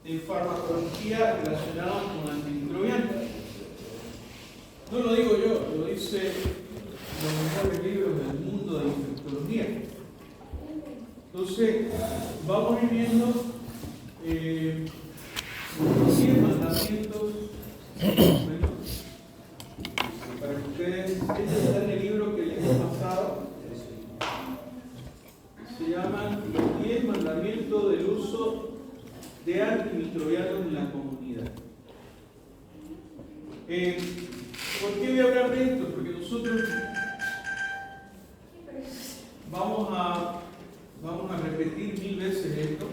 de farmacología relacionados con antimicrobianos. No lo digo yo, lo dice los mejores libros del mundo de infectología. Entonces, vamos a ir viendo 100 mandamientos. Bueno, para que ustedes, este está en el libro que les he pasado. Se llaman los 10 mandamientos del uso de antimicrobianos en la comunidad. ¿Por qué voy a hablar de esto? Porque nosotros vamos a repetir 1000 veces esto: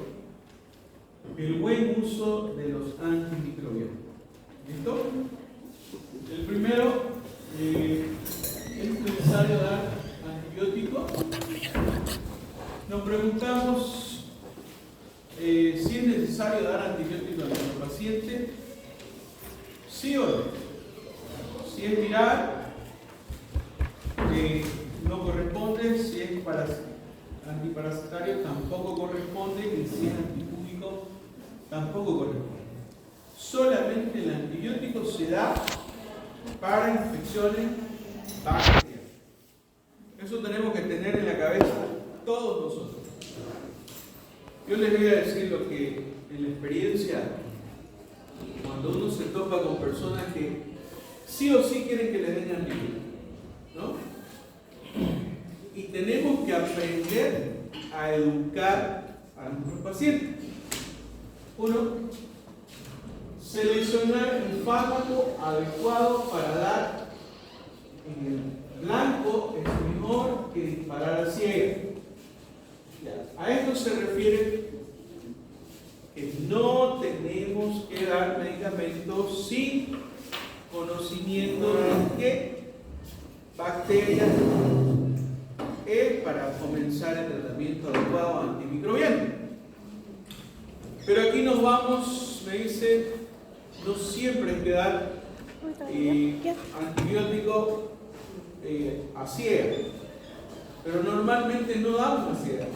el buen uso de los antimicrobianos. ¿Listo? El primero, es necesario dar antibióticos. Nos preguntamos si es necesario dar antibióticos a nuestro paciente. ¿Sí o no? Si es viral, no corresponde. Si es antiparasitario, tampoco corresponde. Y si es antipúbico, tampoco corresponde. Solamente el antibiótico se da para infecciones bacterianas. Eso tenemos que tener en la cabeza todos nosotros. Yo les voy a decir lo que en la experiencia, cuando uno se topa con personas que sí o sí quieren que les den antibióticos, ¿no? Y tenemos que aprender a educar a nuestros pacientes. Uno, seleccionar el fármaco adecuado para dar en el blanco es mejor que disparar a ciega. A esto se refiere que no tenemos que dar medicamentos sin conocimiento de qué bacterias es para comenzar el tratamiento adecuado antimicrobiano. Pero aquí nos vamos, me dice, no siempre hay que dar antibiótico a ciega, pero normalmente no damos a ciega.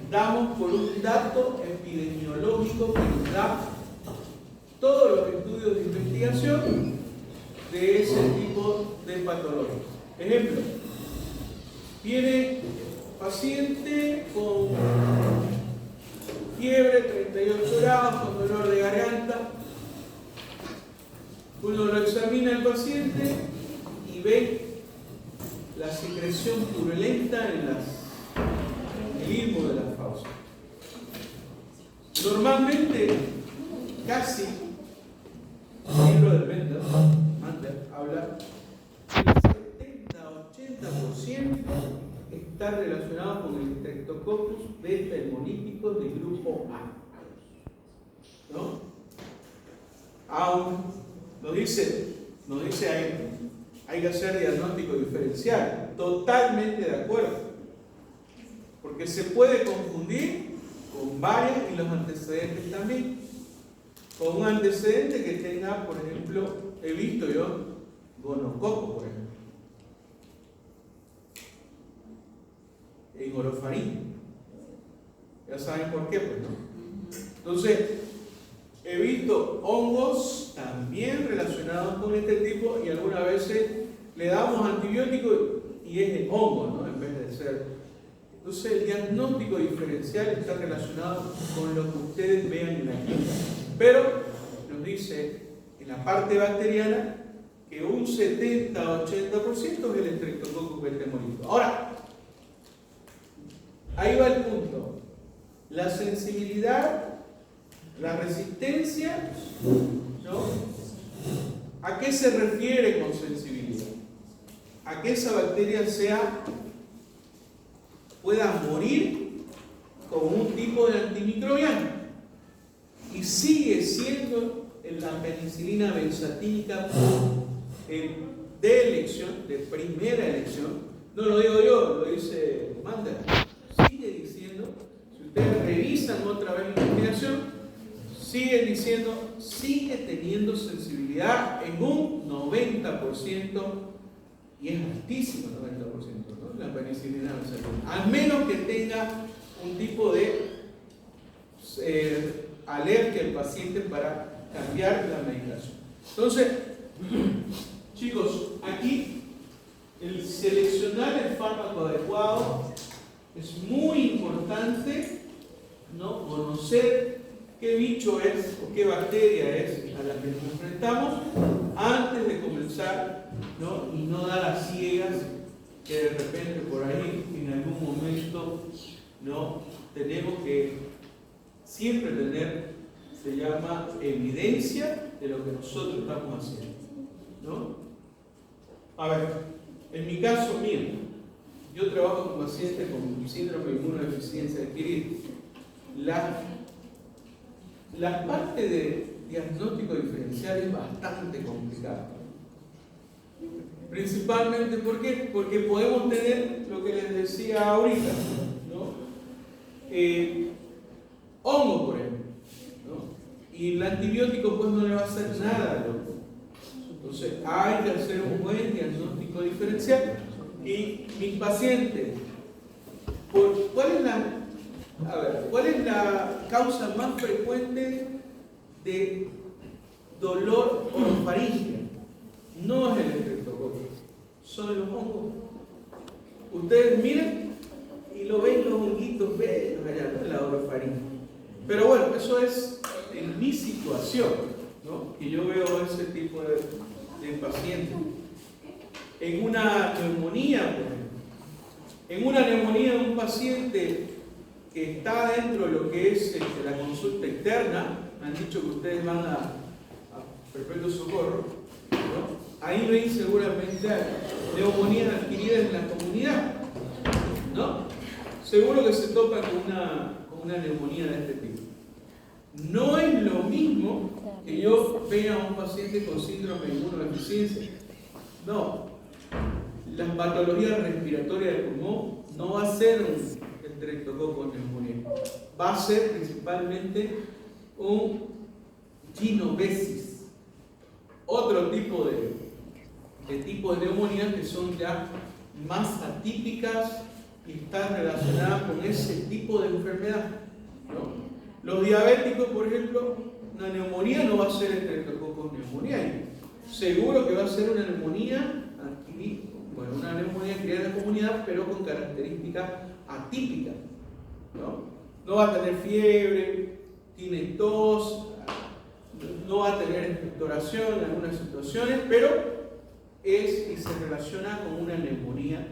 Damos por un dato epidemiológico que nos da todos los estudios de investigación de ese tipo de patologías. Ejemplo, viene paciente con fiebre 38 grados, con dolor de garganta. Uno lo examina al paciente y ve la secreción purulenta en el istmo de las fauces. Normalmente, casi, el libro del Mender habla que el 70-80% está relacionado con el Streptococcus beta hemolítico del grupo A. ¿No? Aún nos dice ahí, hay que hacer diagnóstico diferencial. Totalmente de acuerdo. Porque se puede confundir con varias y los antecedentes también. Con un antecedente que tenga, por ejemplo, he visto yo, gonococo, por ejemplo. En orofaringe. Ya saben por qué, pues, ¿no? Entonces, he visto hongos también relacionados con este tipo y algunas veces le damos antibióticos y es el hongo, ¿no? En vez de ser. Entonces, el diagnóstico diferencial está relacionado con lo que ustedes vean en la clínica. Pero nos dice en la parte bacteriana que un 70-80% es el Streptococcus beta hemolítico. Ahora, ahí va el punto. La sensibilidad, la resistencia, ¿no? ¿A qué se refiere con sensibilidad? A que esa bacteria pueda morir con un tipo de antimicrobiano y sigue siendo la penicilina benzatínica de elección, de primera elección. No lo digo yo, lo dice Mander. Sigue diciendo, si ustedes revisan otra vez la investigación, sigue diciendo, sigue teniendo sensibilidad en un 90%, y es altísimo el 90%, ¿no? La penicilina benzatínica. Al menos que tenga un tipo de alerte al paciente para cambiar la medicación. Entonces, chicos, aquí el seleccionar el fármaco adecuado es muy importante, ¿no? Conocer qué bicho es o qué bacteria es a la que nos enfrentamos antes de comenzar, ¿no? Y no dar a ciegas que de repente por ahí en algún momento, ¿no? Tenemos que siempre tener, se llama evidencia de lo que nosotros estamos haciendo, ¿no? A ver, en mi caso mío, yo trabajo con pacientes con síndrome de inmunodeficiencia adquirida. La parte de diagnóstico diferencial es bastante complicada. Principalmente, ¿por qué? Porque podemos tener lo que les decía ahorita, ¿no? Hongo, por ejemplo, ¿no? Y el antibiótico pues no le va a hacer nada, ¿no? Entonces hay que hacer un buen diagnóstico diferencial. Y mis pacientes, ¿cuál es la causa más frecuente de dolor orofaringeo? No es el estreptococcus, son los hongos. Ustedes miren y lo ven los honguitos bellos allá, ¿no? En la orofaringe. Pero bueno, eso es en mi situación, ¿no? Que yo veo ese tipo de pacientes. En una neumonía, por ejemplo. En una neumonía de un paciente que está dentro de lo que es la consulta externa, me han dicho que ustedes van a Perpetuo Socorro, ¿no? Ahí ven seguramente neumonías adquiridas en la comunidad, ¿no? Seguro que se topan con una neumonía de este tipo. No es lo mismo que yo vea a un paciente con síndrome de inmunodeficiencia. No. Las patologías respiratorias del pulmón no va a ser un Streptococcus neumonía. Va a ser principalmente un Gynobesis. Otro tipo de neumonías que son ya más atípicas y están relacionadas con ese tipo de enfermedad, ¿no? Los diabéticos, por ejemplo, una neumonía no va a ser Streptococcus pneumoniae. Seguro que va a ser una neumonía adquirida, bueno, una neumonía adquirida en la comunidad, pero con características atípicas, ¿no? No va a tener fiebre, tiene tos, no va a tener expectoración en algunas situaciones, pero es y se relaciona con una neumonía.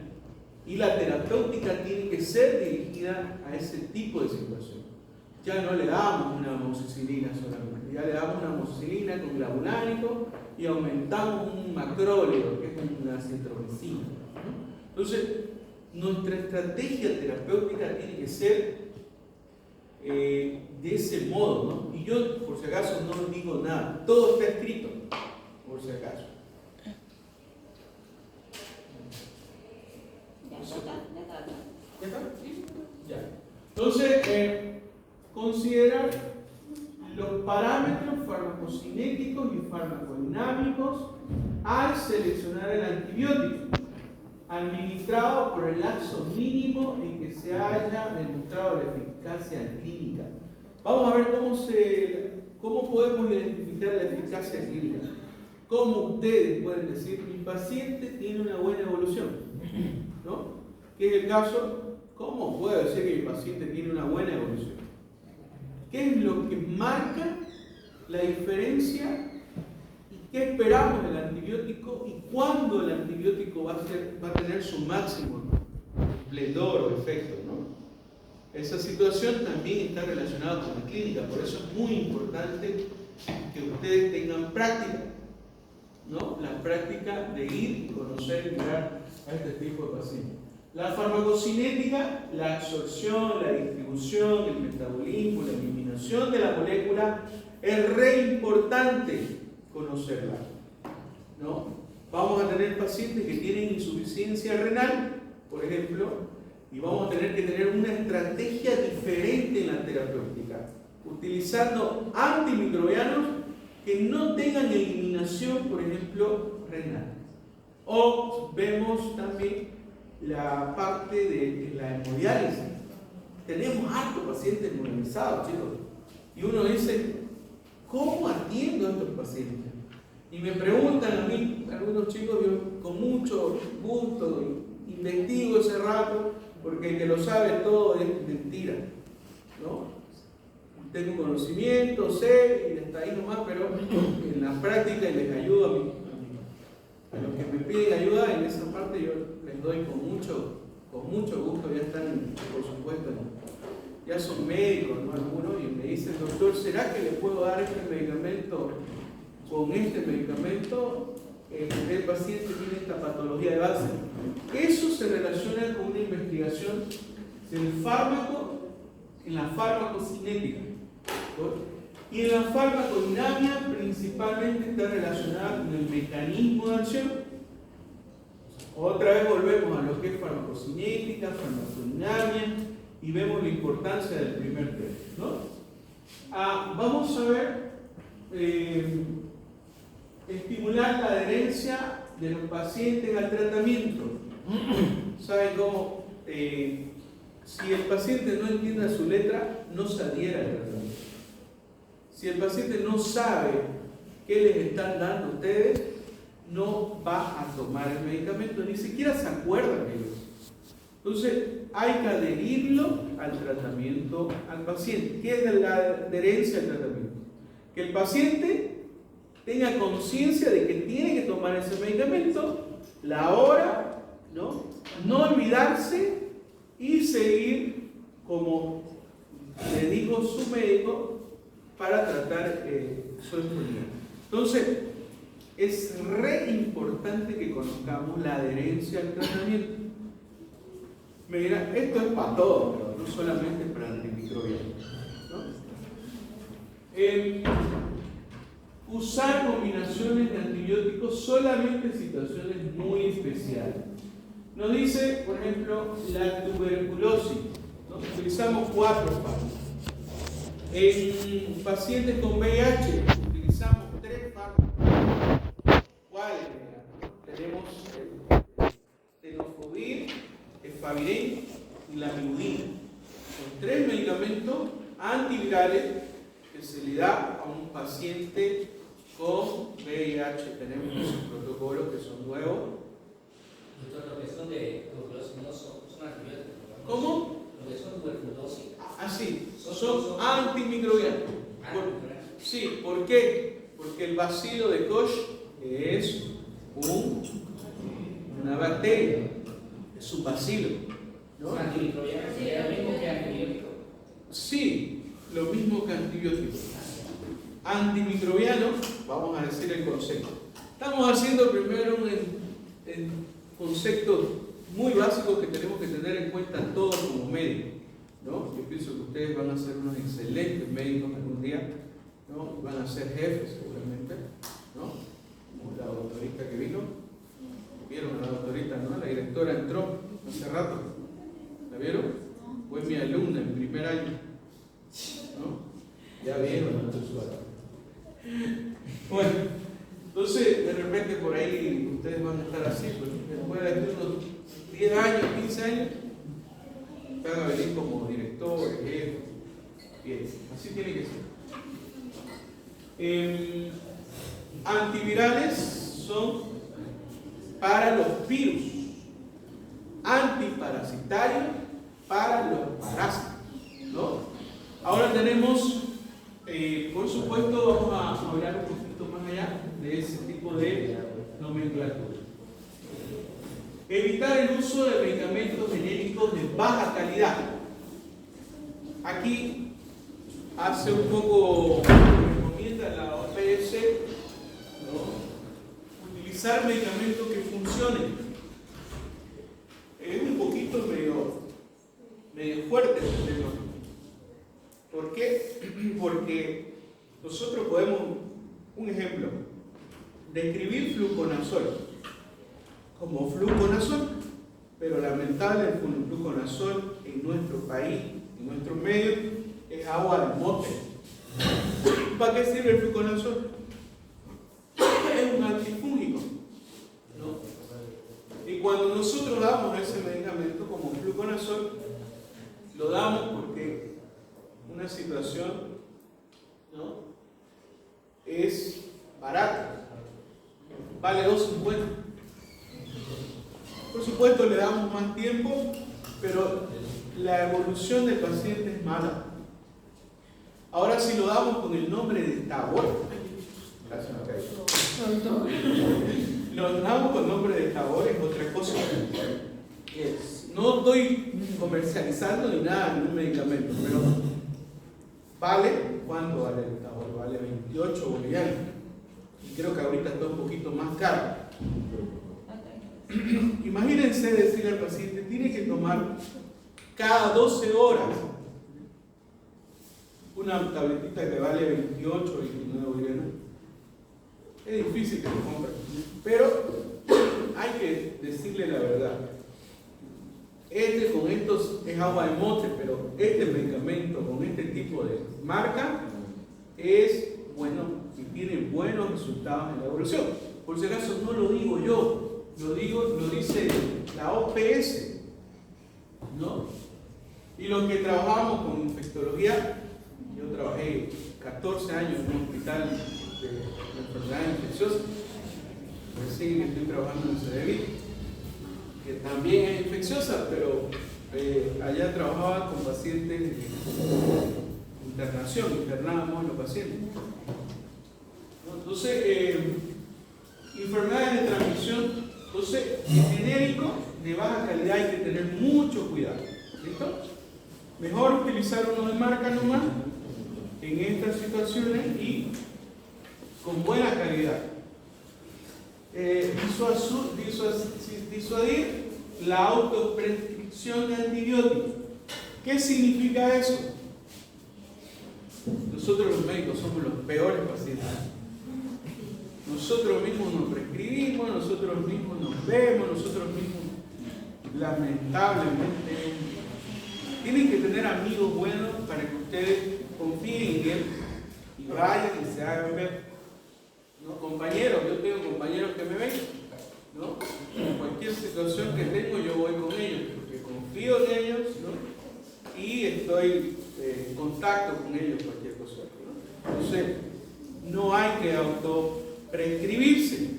Y la terapéutica tiene que ser dirigida a ese tipo de situación. Ya no le damos una amoxicilina solamente, ya le damos una amoxicilina con glavulánico y aumentamos un macróleo, que es una citromicina, ¿no? Entonces, nuestra estrategia terapéutica tiene que ser de ese modo, ¿no? Y yo, por si acaso, no digo nada, todo está escrito, por si acaso. ¿Ya está? ¿Sí? Ya. Entonces, considerar los parámetros farmacocinéticos y farmacodinámicos al seleccionar el antibiótico, administrado por el lapso mínimo en que se haya demostrado la eficacia clínica. Vamos a ver cómo podemos identificar la eficacia clínica. ¿Cómo ustedes pueden decir mi paciente tiene una buena evolución? ¿No? ¿Qué es el caso? ¿Cómo puedo decir que mi paciente tiene una buena evolución? ¿Qué es lo que marca la diferencia y qué esperamos del antibiótico y cuándo el antibiótico va a tener su máximo esplendor o efecto, ¿no? Esa situación también está relacionada con la clínica, por eso es muy importante que ustedes tengan práctica, ¿no? La práctica de ir y conocer y mirar a este tipo de pacientes. La farmacocinética, la absorción, la distribución, el metabolismo, la eliminación de la molécula, es re importante conocerla, ¿no? Vamos a tener pacientes que tienen insuficiencia renal, por ejemplo, y vamos a tener que tener una estrategia diferente en la terapéutica, utilizando antimicrobianos que no tengan eliminación, por ejemplo, renal. O vemos también la parte de la hemodiálisis. Tenemos hartos pacientes hemodializados, chicos. Y uno dice, ¿cómo atiendo a estos pacientes? Y me preguntan a mí, algunos chicos, yo con mucho gusto investigo ese rato, porque el que lo sabe todo es mentira, ¿no? Tengo conocimiento, sé, y hasta ahí nomás, pero en la práctica les ayudo a los que me piden ayuda, en esa parte yo les doy con mucho gusto. Ya están, por supuesto, ya son médicos, ¿no? Algunos, y me dicen, doctor, ¿será que le puedo dar este medicamento? Con este medicamento el paciente tiene esta patología de base. Eso se relaciona con una investigación del fármaco en la farmacocinética, ¿no? Y en la farmacodinamia principalmente está relacionada con el mecanismo de acción. Otra vez volvemos a lo que es farmacocinética, farmacodinamia, y vemos la importancia del primer test, ¿no? Vamos a ver estimular la adherencia de los pacientes al tratamiento. ¿Saben cómo? Si el paciente no entiende su letra, no se adhiere al tratamiento. Si el paciente no sabe qué les están dando a ustedes, no va a tomar el medicamento, ni siquiera se acuerda de ellos. Entonces, hay que adherirlo al tratamiento al paciente. ¿Qué es la adherencia al tratamiento? Que el paciente tenga conciencia de que tiene que tomar ese medicamento, la hora, no olvidarse y seguir como le dijo su médico para tratar su enfermedad. Entonces, es re importante que conozcamos la adherencia al tratamiento. Me dirán, esto es para todo, pero no solamente para antimicrobianos, ¿no? Usar combinaciones de antibióticos solamente en situaciones muy especiales. Nos dice, por ejemplo, la tuberculosis, ¿no? Utilizamos 4 fármacos. En pacientes con VIH utilizamos 3 fármacos. ¿Cuáles? Tenemos tenofovir, efavirenz y lamivudina. Son 3 medicamentos antivirales que se le da a un paciente con VIH. Tenemos esos protocolos que son nuevos. Doctor, lo que son de tuberculosis no son antibióticos, ¿no? ¿Cómo? Lo que son tuberculosis. Sí, son antimicrobianos. Sí, ¿por qué? Porque el bacilo de Koch es una bacteria, es un bacilo, ¿no? Antimicrobiano, ¿es lo mismo que antibiótico? Sí, lo mismo que antibiótico. Antimicrobiano, vamos a decir el concepto. Estamos haciendo primero un concepto muy básico que tenemos que tener en cuenta todos como médicos, ¿no? Yo pienso que ustedes van a ser unos excelentes médicos algún día, ¿no? Van a ser jefes seguramente, ¿no? Como la doctorita que vino. ¿Vieron a la doctorita, no? La directora entró hace rato. ¿La vieron? Fue mi alumna en primer año, ¿no? Ya vieron. Bueno, entonces de repente por ahí ustedes van a estar así, pues después de unos 10 años, 15 años, van a venir como directores, jefes. Bien, así tiene que ser. Antivirales son para los virus, antiparasitarios para los parásitos, ¿no? Ahora tenemos, por supuesto, vamos a hablar un poquito más allá de ese tipo de nomenclatura. Evitar el uso de medicamentos genéricos de baja calidad. Aquí hace un poco recomienda la OPS, ¿no? Utilizar medicamentos que funcionen. Es un poquito medio fuerte este tema. ¿Por qué? Porque nosotros podemos, un ejemplo, describir fluconazol como fluconazol, pero lamentable el fluconazol en nuestro país, en nuestro medio, es agua de mote. ¿Para qué sirve el fluconazol? Es un antifúngico, ¿no? Y cuando nosotros damos ese medicamento como fluconazol, lo damos porque una situación es barato, vale $2.50. Por supuesto le damos más tiempo, pero la evolución del paciente es mala. Ahora si lo damos con el nombre de Tabor, lo damos con nombre de Tabor es otra cosa. No estoy comercializando ni nada, ni un medicamento, pero vale, ¿cuánto vale el Tabor? Vale 28 bolivianos. Y creo que ahorita está un poquito más caro. Imagínense decirle al paciente, tiene que tomar cada 12 horas una tabletita que vale 28 o 29 bolivianos. Es difícil que lo compren, pero hay que decirle la verdad. Con estos es agua de mote, pero este medicamento con este tipo de marca es bueno y tiene buenos resultados en la evolución. Por si acaso no lo digo yo, lo dice la OPS, ¿no? Y los que trabajamos con infectología, yo trabajé 14 años en un hospital de enfermedades infecciosas, recién estoy trabajando en CDV, que también es infecciosa, pero allá trabajaba con pacientes de internación, internábamos los pacientes. ¿No? Entonces, enfermedades de transmisión, entonces, el genérico de baja calidad hay que tener mucho cuidado. ¿Listo? Mejor utilizar uno de marca nomás en estas situaciones y con buena calidad. Disuadir la autoprescripción de antibióticos. ¿Qué significa eso? Nosotros los médicos somos los peores pacientes. Nosotros mismos nos prescribimos, nosotros mismos nos vemos, nosotros mismos, lamentablemente, tienen que tener amigos buenos para que ustedes confíen en él y vayan y se hagan ver. ¿No? Compañeros, yo tengo compañeros que me ven, ¿no? En cualquier situación que tengo yo voy con ellos, porque confío en ellos, ¿no? Y estoy en contacto con ellos, cualquier cosa, ¿no? Entonces, no hay que autoprescribirse.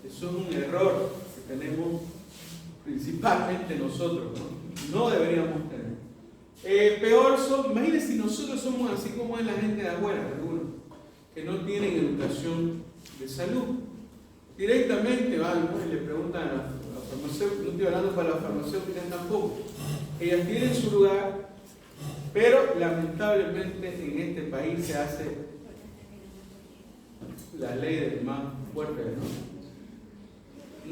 Eso es un error que tenemos principalmente nosotros, ¿no? No deberíamos tener. Peor son, imagínense si nosotros somos así como es la gente de afuera, algunos, que no tienen educación de salud. Directamente van, ¿no? Y le preguntan a la farmacéutica, no estoy hablando para las farmacéuticas tampoco. Ellas tienen su lugar, pero lamentablemente en este país se hace la ley del más fuerte, ¿no?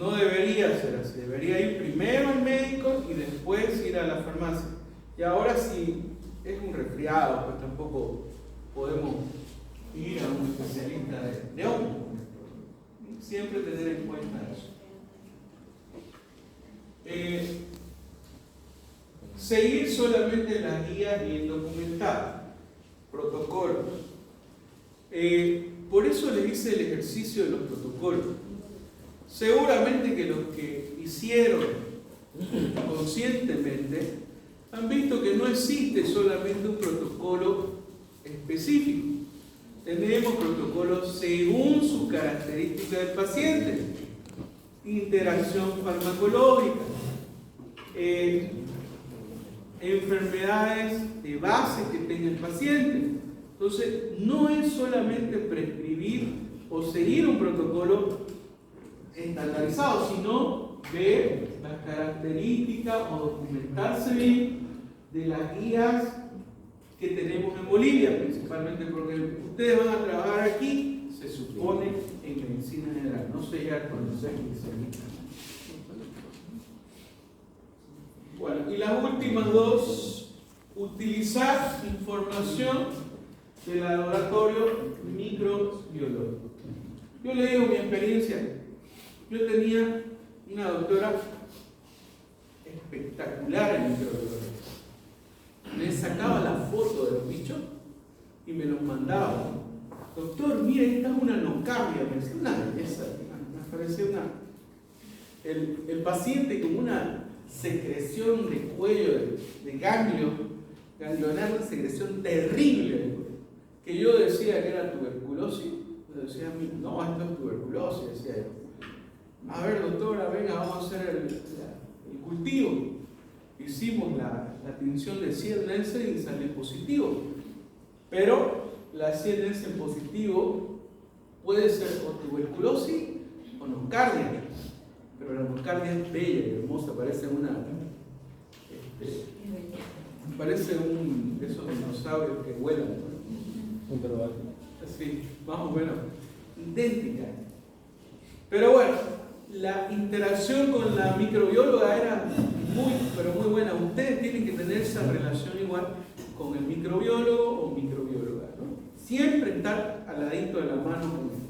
No debería ser así, debería ir primero al médico y después ir a la farmacia. Y ahora si es un resfriado, pues tampoco podemos ir a un especialista de hongo. Siempre tener en cuenta eso. Seguir solamente las guías y el documentado, protocolos. Por eso les hice el ejercicio de los protocolos. Seguramente que los que hicieron conscientemente han visto que no existe solamente un protocolo específico. Tenemos protocolos según sus características del paciente, interacción farmacológica, enfermedades de base que tenga el paciente. Entonces, no es solamente prescribir o seguir un protocolo estandarizado, sino ver las características o documentarse bien de las guías que tenemos en Bolivia, principalmente porque ustedes van a trabajar aquí, se supone, en medicina general, no se llega a conocer especialistas. Bueno, y las últimas dos, utilizar información del laboratorio microbiológico. Yo le digo mi experiencia. Yo tenía una doctora espectacular en microbiología. Le sacaba la foto de los bichos y me los mandaba. Doctor, mire, esta es una nocardia. Me decía una belleza. Me parecía el paciente con una secreción de cuello, de ganglionar, una secreción terrible, que yo decía que era tuberculosis. decía a mí, no, esto es tuberculosis, decía yo. A ver, doctora, venga, vamos a hacer el cultivo. Hicimos la tinción de Siel-Nielsen y salió positivo. Pero la Siel-Nielsen positivo puede ser o tuberculosis o nocardia. Pero la nocardia es bella y hermosa, parece parece esos dinosaurios que vuelan. Un peruano. Sí, más o menos idéntica. Pero bueno, la interacción con la microbióloga era pero muy buena. Ustedes tienen que tener esa relación igual con el microbiólogo o microbióloga, ¿no? Siempre estar al ladito de la mano con él.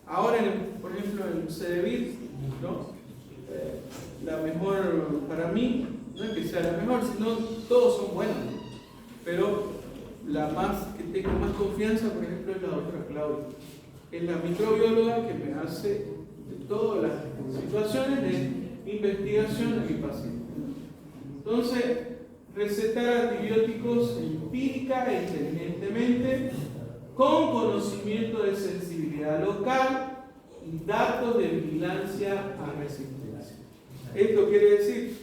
Ahora, por ejemplo, en CDVIT, ¿no? La mejor para mí, no es que sea la mejor, sino todos son buenos, ¿no? Pero la más que tengo más confianza, por ejemplo, es la doctora Claudia. Es la microbióloga que me hace de todas las situaciones de investigación de mi paciente. Entonces, recetar antibióticos empírica e inteligentemente, con conocimiento de sensibilidad local y datos de vigilancia a resistencia. Esto quiere decir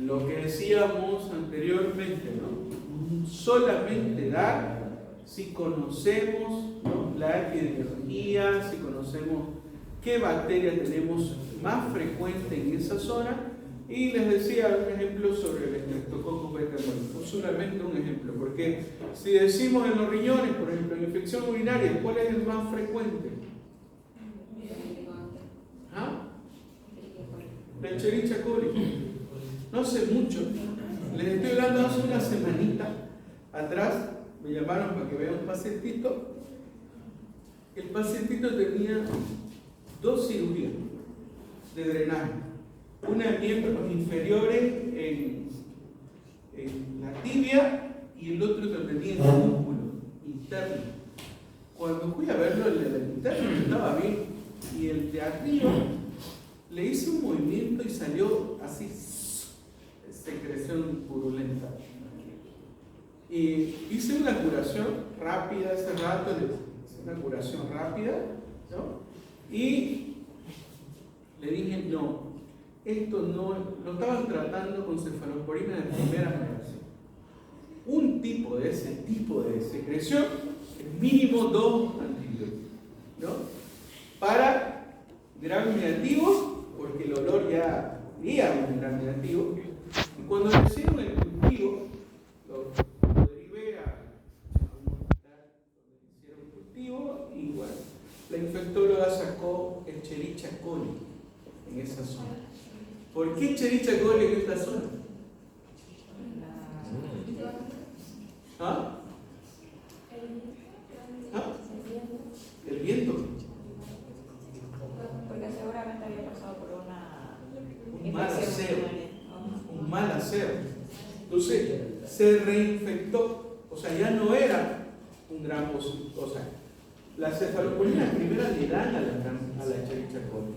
lo que decíamos anteriormente, ¿no? Solamente dar si conocemos, ¿no?, la epidemiología, si conocemos qué bacteria tenemos más frecuente en esa zona. Y les decía un ejemplo sobre el Streptococcus beta-hemorrhagic, solamente un ejemplo, porque si decimos en los riñones, por ejemplo, en infección urinaria, ¿cuál es el más frecuente? ¿Ah? La Escherichia coli. No sé mucho, les estoy hablando hace una semanita atrás, me llamaron para que vean un pacientito. El pacientito tenía 2 cirugías de drenaje. Una en miembros inferiores en la tibia y el otro que tenía en el músculo interno. Cuando fui a verlo, el del interno estaba bien y el de arriba le hice un movimiento y salió así, secreción purulenta. Y hice una curación rápida ese rato, una curación rápida, ¿no? Y le dije, no. Esto no estaban tratando con cefalosporina de primera generación. Un tipo de ese tipo de secreción, mínimo 2 antibióticos, ¿no? Para gram negativos, porque el olor ya iba un gram negativo. Y cuando le hicieron el cultivo, lo derivé a un hospital donde hicieron el cultivo y bueno, la infectóloga sacó Escherichia coli en esa zona. ¿Por qué Escherichia coli en esta zona? ¿Ah? ¿Ah? El viento. Porque seguramente había pasado por un mal aseo. Un mal aseo. Entonces se reinfectó. O sea, ya no era un gran positivo. O sea, las cefalosporinas primeras le dan a la Escherichia coli,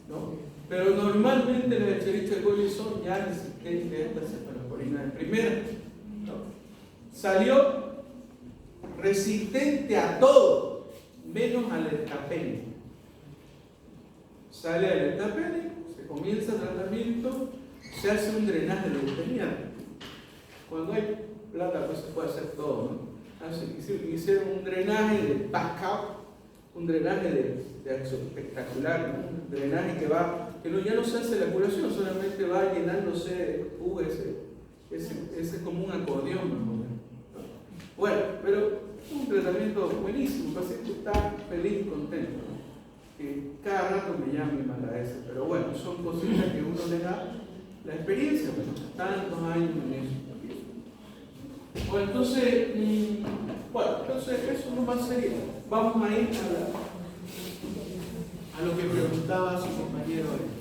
¿no? Pero normalmente las Escherichia coli son ya resistentes a esta cefalosporina de primera, ¿no? Salió resistente a todo, menos al ertapenem. Sale al ertapenem, se comienza el tratamiento, se hace un drenaje leutemiano. Cuando hay plata, pues se puede hacer todo, ¿no? Hicieron un drenaje de backup, un drenaje de espectacular, ¿no? Un drenaje que ya no se hace la curación, solamente va llenándose ese como un acordeón, ¿no? Bueno, pero un tratamiento buenísimo, el paciente está feliz y contento, ¿no? Que cada rato me llama y me agradece, pero bueno, son cositas que uno le da la experiencia, bueno, tantos años en eso. Bueno, entonces, eso no más serio. Vamos a ir a lo que preguntaba su compañero.